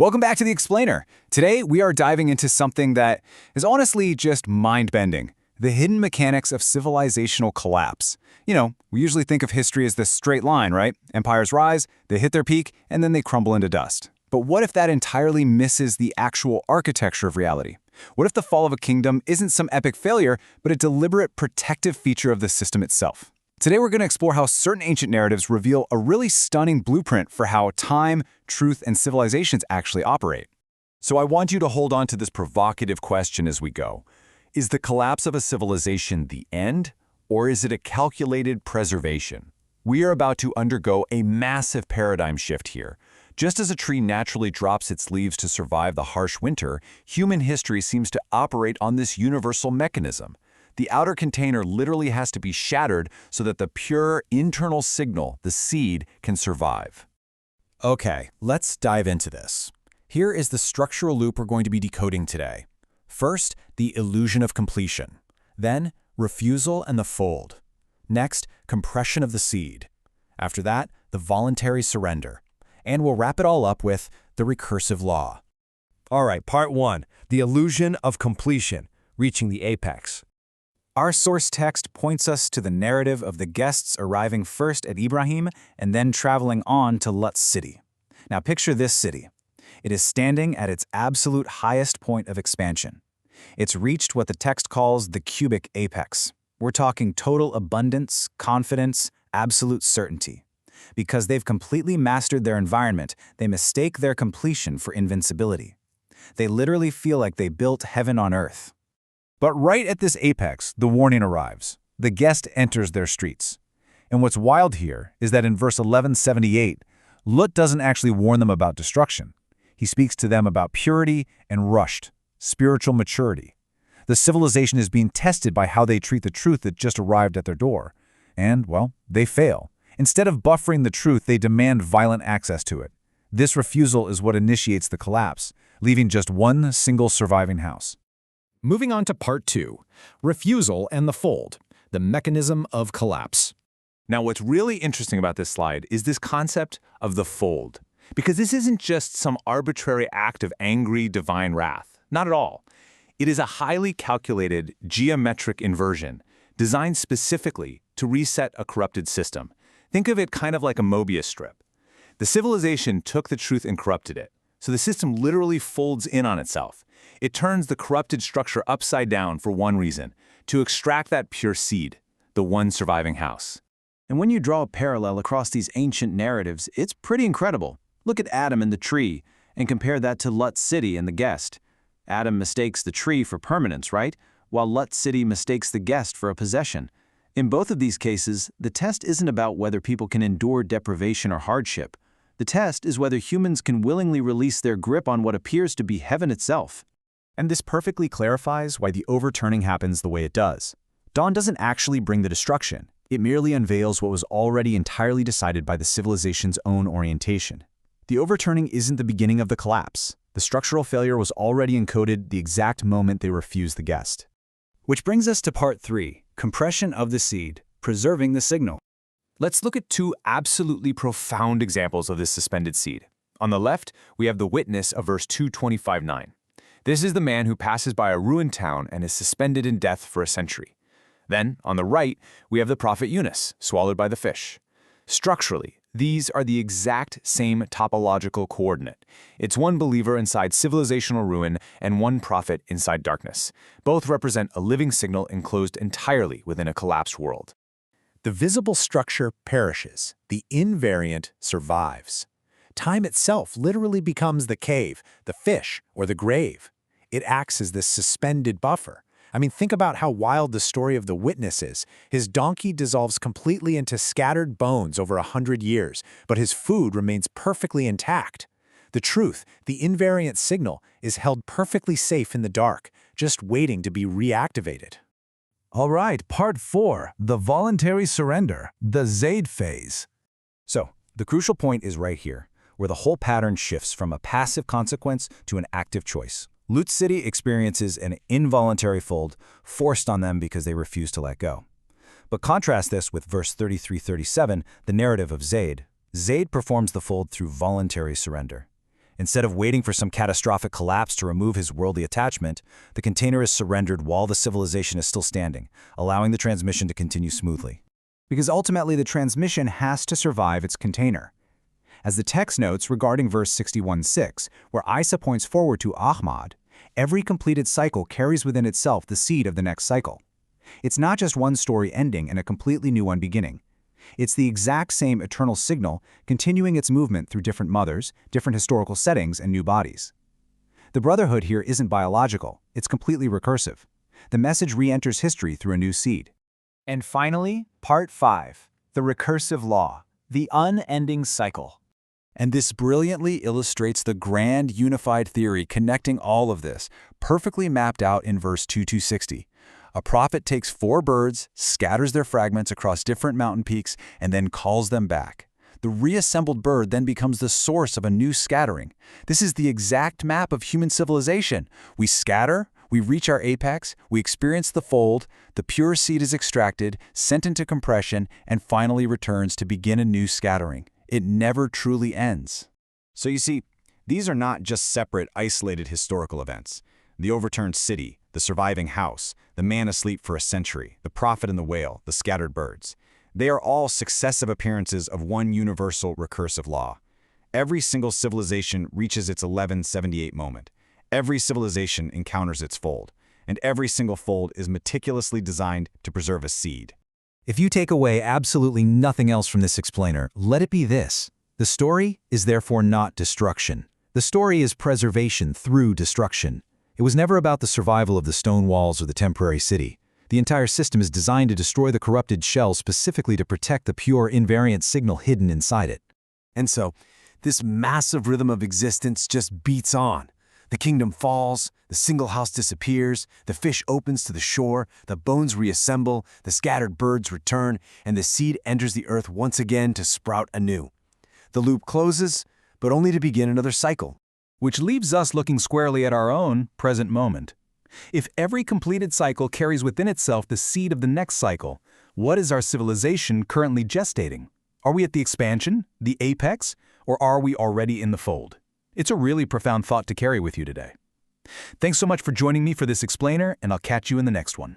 Welcome back to The Explainer. Today, we are diving into something that is honestly just mind-bending, the hidden mechanics of civilizational collapse. You know, we usually think of history as this straight line, right? Empires rise, they hit their peak, and then they crumble into dust. But what if that entirely misses the actual architecture of reality? What if the fall of a kingdom isn't some epic failure, but a deliberate protective feature of the system itself? Today, we're going to explore how certain ancient narratives reveal a really stunning blueprint for how time, truth, and civilizations actually operate. So I want you to hold on to this provocative question as we go. Is the collapse of a civilization the end, or is it a calculated preservation? We are about to undergo a massive paradigm shift here. Just as a tree naturally drops its leaves to survive the harsh winter, human history seems to operate on this universal mechanism. The outer container literally has to be shattered so that the pure internal signal, the seed, can survive. Okay, let's dive into this. Here is the structural loop we're going to be decoding today. First, the illusion of completion. Then, refusal and the fold. Next, compression of the seed. After that, the voluntary surrender. And we'll wrap it all up with the recursive law. All right, part 1, the illusion of completion, reaching the apex. Our source text points us to the narrative of the guests arriving first at Ibrahim and then traveling on to Lut's city. Now picture this city. It is standing at its absolute highest point of expansion. It's reached what the text calls the cubic apex. We're talking total abundance, confidence, absolute certainty. Because they've completely mastered their environment, they mistake their completion for invincibility. They literally feel like they built heaven on earth. But right at this apex, the warning arrives. The guest enters their streets. And what's wild here is that in verse 1178, Lut doesn't actually warn them about destruction. He speaks to them about purity and rushed, spiritual maturity. The civilization is being tested by how they treat the truth that just arrived at their door. And, well, they fail. Instead of buffering the truth, they demand violent access to it. This refusal is what initiates the collapse, leaving just one single surviving house. Moving on to part 2, refusal and the fold, the mechanism of collapse. Now, what's really interesting about this slide is this concept of the fold. Because this isn't just some arbitrary act of angry divine wrath. Not at all. It is a highly calculated geometric inversion designed specifically to reset a corrupted system. Think of it kind of like a Mobius strip. The civilization took the truth and corrupted it. So the system literally folds in on itself. It turns the corrupted structure upside down for one reason, to extract that pure seed, the one surviving house. And when you draw a parallel across these ancient narratives, it's pretty incredible. Look at Adam and the tree, and compare that to Lut's city and the guest. Adam mistakes the tree for permanence, right? While Lut's city mistakes the guest for a possession. In both of these cases, the test isn't about whether people can endure deprivation or hardship. The test is whether humans can willingly release their grip on what appears to be heaven itself. And this perfectly clarifies why the overturning happens the way it does. Dawn doesn't actually bring the destruction. It merely unveils what was already entirely decided by the civilization's own orientation. The overturning isn't the beginning of the collapse. The structural failure was already encoded the exact moment they refused the guest. Which brings us to part 3, compression of the seed, preserving the signal. Let's look at two absolutely profound examples of this suspended seed. On the left, we have the witness of verse 225:9. This is the man who passes by a ruined town and is suspended in death for a century. Then, on the right, we have the prophet Yunus, swallowed by the fish. Structurally, these are the exact same topological coordinate. It's one believer inside civilizational ruin and one prophet inside darkness. Both represent a living signal enclosed entirely within a collapsed world. The visible structure perishes. The invariant survives. Time itself literally becomes the cave, the fish, or the grave. It acts as this suspended buffer. I mean, think about how wild the story of the witness is. His donkey dissolves completely into scattered bones over 100 years, but his food remains perfectly intact. The truth, the invariant signal, is held perfectly safe in the dark, just waiting to be reactivated. All right, part 4, the voluntary surrender, the Zayd phase. So, the crucial point is right here, where the whole pattern shifts from a passive consequence to an active choice. Lut's city experiences an involuntary fold forced on them because they refuse to let go. But contrast this with verse 33-37, the narrative of Zayd. Zayd performs the fold through voluntary surrender. Instead of waiting for some catastrophic collapse to remove his worldly attachment, the container is surrendered while the civilization is still standing, allowing the transmission to continue smoothly. Because ultimately the transmission has to survive its container. As the text notes regarding verse 61:6, where Isa points forward to Ahmad, every completed cycle carries within itself the seed of the next cycle. It's not just one story ending and a completely new one beginning. It's the exact same eternal signal continuing its movement through different mothers, different historical settings, and new bodies. The brotherhood here isn't biological, it's completely recursive. The message re-enters history through a new seed. And finally, Part 5, the recursive law, the unending cycle. And this brilliantly illustrates the grand unified theory connecting all of this, perfectly mapped out in verse 2260. A prophet takes 4 birds, scatters their fragments across different mountain peaks, and then calls them back. The reassembled bird then becomes the source of a new scattering. This is the exact map of human civilization. We scatter, we reach our apex, we experience the fold, the pure seed is extracted, sent into compression, and finally returns to begin a new scattering. It never truly ends. So you see, these are not just separate, isolated historical events. The overturned city, the surviving house, the man asleep for a century, the prophet and the whale, the scattered birds. They are all successive appearances of one universal recursive law. Every single civilization reaches its 1178 moment. Every civilization encounters its fold, and every single fold is meticulously designed to preserve a seed. If you take away absolutely nothing else from this explainer, let it be this. The story is therefore not destruction. The story is preservation through destruction. It was never about the survival of the stone walls or the temporary city. The entire system is designed to destroy the corrupted shell specifically to protect the pure invariant signal hidden inside it. And so, this massive rhythm of existence just beats on. The kingdom falls, the single house disappears, the fish opens to the shore, the bones reassemble, the scattered birds return, and the seed enters the earth once again to sprout anew. The loop closes, but only to begin another cycle. Which leaves us looking squarely at our own present moment. If every completed cycle carries within itself the seed of the next cycle, what is our civilization currently gestating? Are we at the expansion, the apex, or are we already in the fold? It's a really profound thought to carry with you today. Thanks so much for joining me for this explainer, and I'll catch you in the next one.